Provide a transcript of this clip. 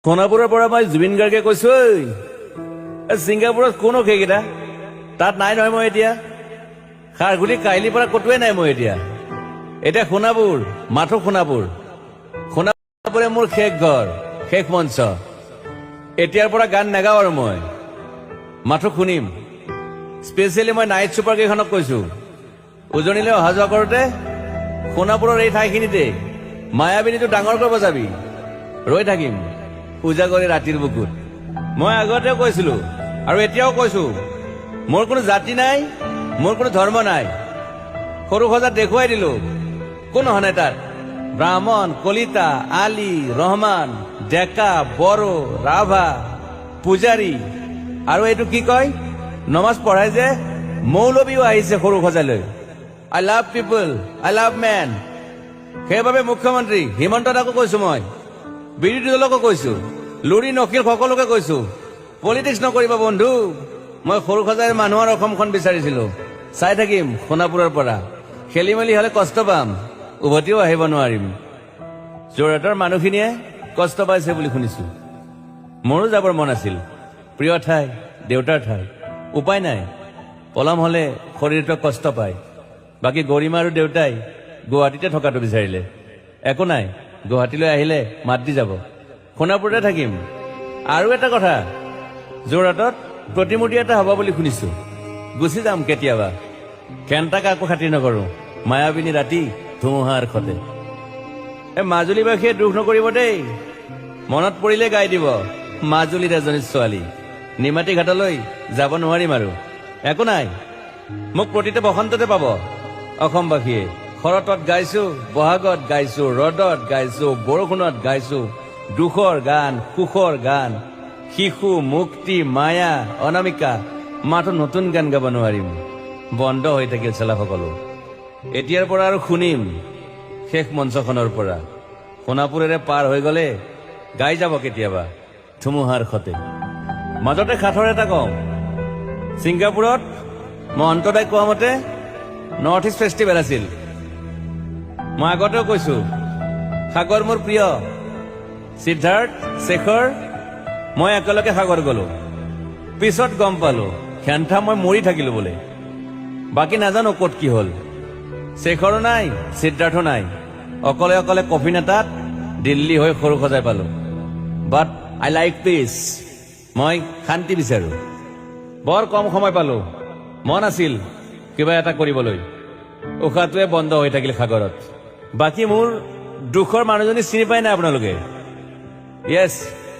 সোণাপুৰৰ পৰা মই জুবিন গাৰ্গে কৈছো ছিংগাপুৰত কোন সেইকেইটা তাত নাই নহয় মই এতিয়া খাৰগুলি কাইলিৰ পৰা কতোৱে নাই মই এতিয়া সোণাপুৰ মাথো সোণাপুৰে মোৰ শেষ ঘৰ শেষ মঞ্চ এতিয়াৰ পৰা গান নাগাওঁ আৰু মই মাথো শুনিম স্পেচিয়েলি মই নাইট ছুপাৰ কেইখনক কৈছো উজনিলৈ অহা যোৱা কৰোঁতে সোণাপুৰৰ এই ঠাইখিনিতে মায়াবিনীটো ডাঙৰকৈ বজাবি ৰৈ থাকিম উজাগৰি ৰাতিৰ বুকুত মই আগতেও কৈছিলো আৰু এতিয়াও কৈছো মোৰ কোনো জাতি নাই মোৰ কোনো ধৰ্ম নাই সৰু সজাত দেখুৱাই দিলো কোন হনে তাত ব্ৰাহ্মণ কলিতা আলী ৰহমান ডেকা বড়ো ৰাভা পূজাৰী আৰু এইটো কি কয় নমাজ পঢ়াই যে মৌলবীও আহিছে সৰু সজালৈ I love people I love man সেইবাবে মুখ্যমন্ত্ৰী হিমন্ত দাকো কৈছো মই বিৰোধী দলকো কৈছো লুৰি নকিল সকলোকে কৈছো পলিটিক্স নকৰিবা বন্ধু মই সৰু সজাই মানুহৰ অসমখন বিচাৰিছিলো চাই থাকিম সোণাপুৰৰ পৰা খেলি মেলি হলে কষ্ট পাম উভতিও আহিব নোৱাৰিম যোৰহাটৰ মানুহখিনিয়ে কষ্ট পাইছে বুলি শুনিছো মোৰো যাবৰ মন আছিল প্ৰিয় ঠাই দেউতাৰ ঠাই উপায় নাই পলম হলে শৰীৰটোৱে কষ্ট পায় বাকী গৰিমা আৰু দেউতাই গুৱাহাটীতে থকাটো বিচাৰিলে একো নাই গুৱাহাটীলৈ আহিলে মাত দি যাব সোণাপুৰতে থাকিম আৰু এটা কথা যোৰহাটত প্ৰতিমূৰ্তি এটা হ'ব বুলি শুনিছো গুচি যাম কেতিয়াবা কেণ্টা কাকো খাতিৰ নকৰো মায়াবিনী ৰাতি ধুমুহাৰ খতে মাজুলীবাসীয়ে দুখ নকৰিব দেই মনত পৰিলে গাই দিব মাজুলীৰ এজনী ছোৱালী নিমাতী ঘাটলৈ যাব নোৱাৰিম আৰু একো নাই মোক প্ৰতিটো বসন্ততে পাব অসমবাসীয়ে শৰতত গাইছো বহাগত গাইছো ৰদত গাইছো বৰষুণত গাইছো দুখৰ গান সুখৰ গান শিশু মুক্তি মায়া অনামিকা মাথো নতুন গান গাব নোৱাৰিম বন্ধ হৈ থাকিল চেলা সকলো এতিয়াৰ পৰা আৰু শুনিম শেষ মঞ্চখনৰ পৰা সোণাপুৰেৰে পাৰ হৈ গলে গাই যাব কেতিয়াবা ধুমুহাৰ খতে মাজতে সাঁথৰ এটা কওঁ ছিংগাপুৰত মহন্তদাই কোৱা মতে নৰ্থ ইষ্ট ফেষ্টিভেল আছিল মই আগতেও কৈছো সাগৰ মোৰ প্ৰিয় সিদ্ধাৰ্থ শেখৰ মই একেলগে সাগৰ গলো পিছত গম পালো খেন্থা মই মৰি থাকিলো বোলে বাকী নাজানো ক'ত কি হল শেখৰো নাই সিদ্ধাৰ্থো নাই অকলে অকলে কফিন এটাত দিল্লী হৈ সৰু সজাই পালো বাট আই লাইক পিচ মই শান্তি বিচাৰো বৰ কম সময় পালো মন আছিল কিবা এটা কৰিবলৈ উশাহটোৱে বন্ধ হৈ থাকিল সাগৰত বাকী মোৰ দুখৰ মানুহজনী চিনি পাই নাই আপোনালোকে য়েছ